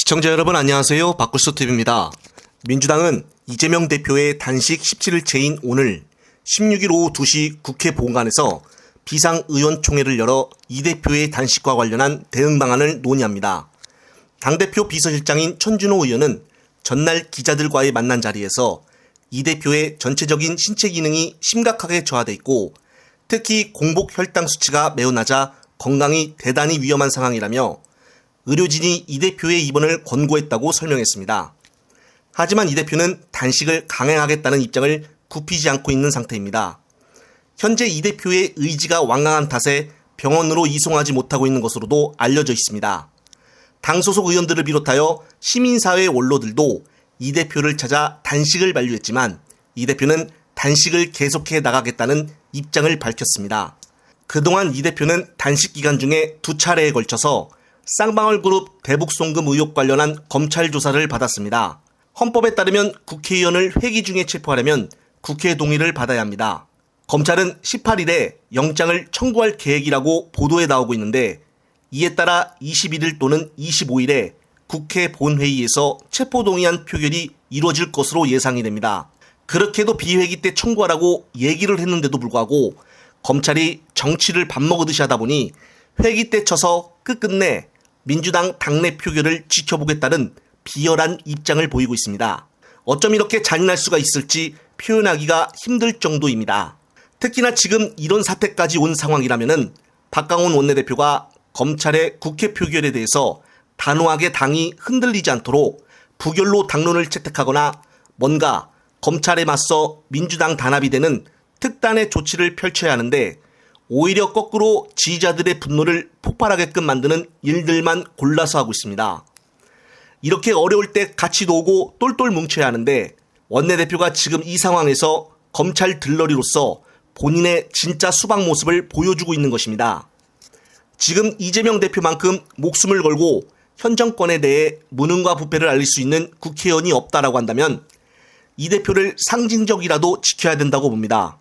시청자 여러분 안녕하세요. 박구스TV입니다. 민주당은 이재명 대표의 단식 17일째인 오늘 16일 오후 2시 국회 본관에서 비상의원총회를 열어 이 대표의 단식과 관련한 대응 방안을 논의합니다. 당대표 비서실장인 천준호 의원은 전날 기자들과의 만난 자리에서 이 대표의 전체적인 신체 기능이 심각하게 저하돼 있고 특히 공복 혈당 수치가 매우 낮아 건강이 대단히 위험한 상황이라며 의료진이 이 대표의 입원을 권고했다고 설명했습니다. 하지만 이 대표는 단식을 강행하겠다는 입장을 굽히지 않고 있는 상태입니다. 현재 이 대표의 의지가 완강한 탓에 병원으로 이송하지 못하고 있는 것으로도 알려져 있습니다. 당 소속 의원들을 비롯하여 시민사회 원로들도 이 대표를 찾아 단식을 만류했지만 이 대표는 단식을 계속해 나가겠다는 입장을 밝혔습니다. 그동안 이 대표는 단식 기간 중에 2차례에 걸쳐서 쌍방울그룹 대북송금 의혹 관련한 검찰 조사를 받았습니다. 헌법에 따르면 국회의원을 회기 중에 체포하려면 국회 동의를 받아야 합니다. 검찰은 18일에 영장을 청구할 계획이라고 보도에 나오고 있는데 이에 따라 21일 또는 25일에 국회 본회의에서 체포동의안 표결이 이루어질 것으로 예상이 됩니다. 그렇게도 비회기 때 청구하라고 얘기를 했는데도 불구하고 검찰이 정치를 밥 먹으듯이 하다 보니 회기 때 쳐서 끝끝내 민주당 당내 표결을 지켜보겠다는 비열한 입장을 보이고 있습니다. 어쩜 이렇게 잔인할 수가 있을지 표현하기가 힘들 정도입니다. 특히나 지금 이런 사태까지 온 상황이라면은 박강원 원내대표가 검찰의 국회 표결에 대해서 단호하게 당이 흔들리지 않도록 부결로 당론을 채택하거나 뭔가 검찰에 맞서 민주당 단합이 되는 특단의 조치를 펼쳐야 하는데 오히려 거꾸로 지지자들의 분노를 폭발하게끔 만드는 일들만 골라서 하고 있습니다. 이렇게 어려울 때 같이 놓고 똘똘 뭉쳐야 하는데 원내대표가 지금 이 상황에서 검찰 들러리로서 본인의 진짜 수박 모습을 보여주고 있는 것입니다. 지금 이재명 대표만큼 목숨을 걸고 현 정권에 대해 무능과 부패를 알릴 수 있는 국회의원이 없다라고 한다면 이 대표를 상징적이라도 지켜야 된다고 봅니다.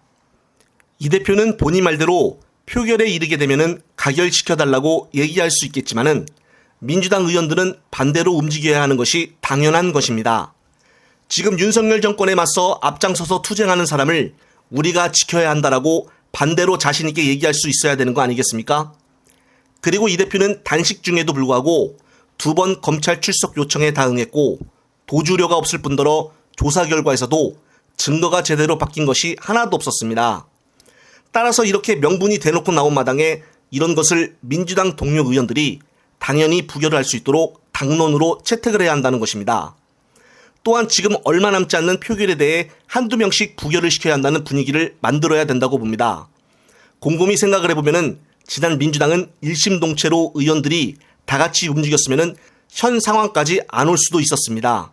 이 대표는 본인 말대로 표결에 이르게 되면은 가결시켜달라고 얘기할 수 있겠지만은 민주당 의원들은 반대로 움직여야 하는 것이 당연한 것입니다. 지금 윤석열 정권에 맞서 앞장서서 투쟁하는 사람을 우리가 지켜야 한다라고 반대로 자신있게 얘기할 수 있어야 되는 거 아니겠습니까? 그리고 이 대표는 단식 중에도 불구하고 2번 검찰 출석 요청에 다응했고 도주료가 없을 뿐더러 조사 결과에서도 증거가 제대로 바뀐 것이 하나도 없었습니다. 따라서 이렇게 명분이 대놓고 나온 마당에 이런 것을 민주당 동료 의원들이 당연히 부결을 할 수 있도록 당론으로 채택을 해야 한다는 것입니다. 또한 지금 얼마 남지 않는 표결에 대해 한두 명씩 부결을 시켜야 한다는 분위기를 만들어야 된다고 봅니다. 곰곰이 생각을 해보면은 지난 민주당은 일심동체로 의원들이 다 같이 움직였으면은 현 상황까지 안 올 수도 있었습니다.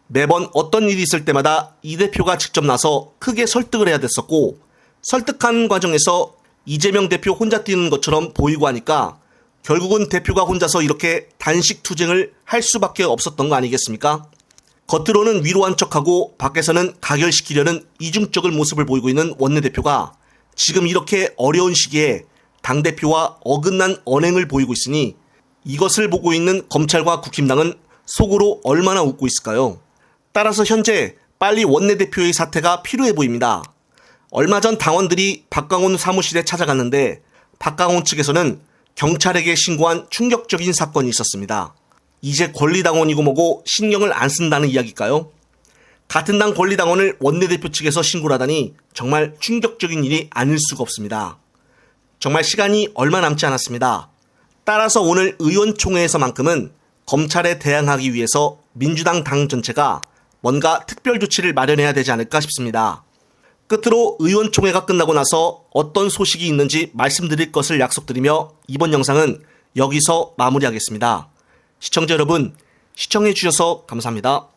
매번 어떤 일이 있을 때마다 이 대표가 직접 나서 크게 설득을 해야 됐었고 설득하는 과정에서 이재명 대표 혼자 뛰는 것처럼 보이고 하니까 결국은 대표가 혼자서 이렇게 단식 투쟁을 할 수밖에 없었던 거 아니겠습니까? 겉으로는 위로한 척하고 밖에서는 가결시키려는 이중적인 모습을 보이고 있는 원내대표가 지금 이렇게 어려운 시기에 당대표와 어긋난 언행을 보이고 있으니 이것을 보고 있는 검찰과 국힘당은 속으로 얼마나 웃고 있을까요? 따라서 현재 빨리 원내대표의 사퇴가 필요해 보입니다. 얼마 전 당원들이 박강원 사무실에 찾아갔는데 박강원 측에서는 경찰에게 신고한 충격적인 사건이 있었습니다. 이제 권리당원이고 뭐고 신경을 안 쓴다는 이야기일까요? 같은 당 권리당원을 원내대표 측에서 신고를 하다니 정말 충격적인 일이 아닐 수가 없습니다. 정말 시간이 얼마 남지 않았습니다. 따라서 오늘 의원총회에서만큼은 검찰에 대항하기 위해서 민주당 당 전체가 뭔가 특별 조치를 마련해야 되지 않을까 싶습니다. 끝으로 의원총회가 끝나고 나서 어떤 소식이 있는지 말씀드릴 것을 약속드리며 이번 영상은 여기서 마무리하겠습니다. 시청자 여러분, 시청해 주셔서 감사합니다.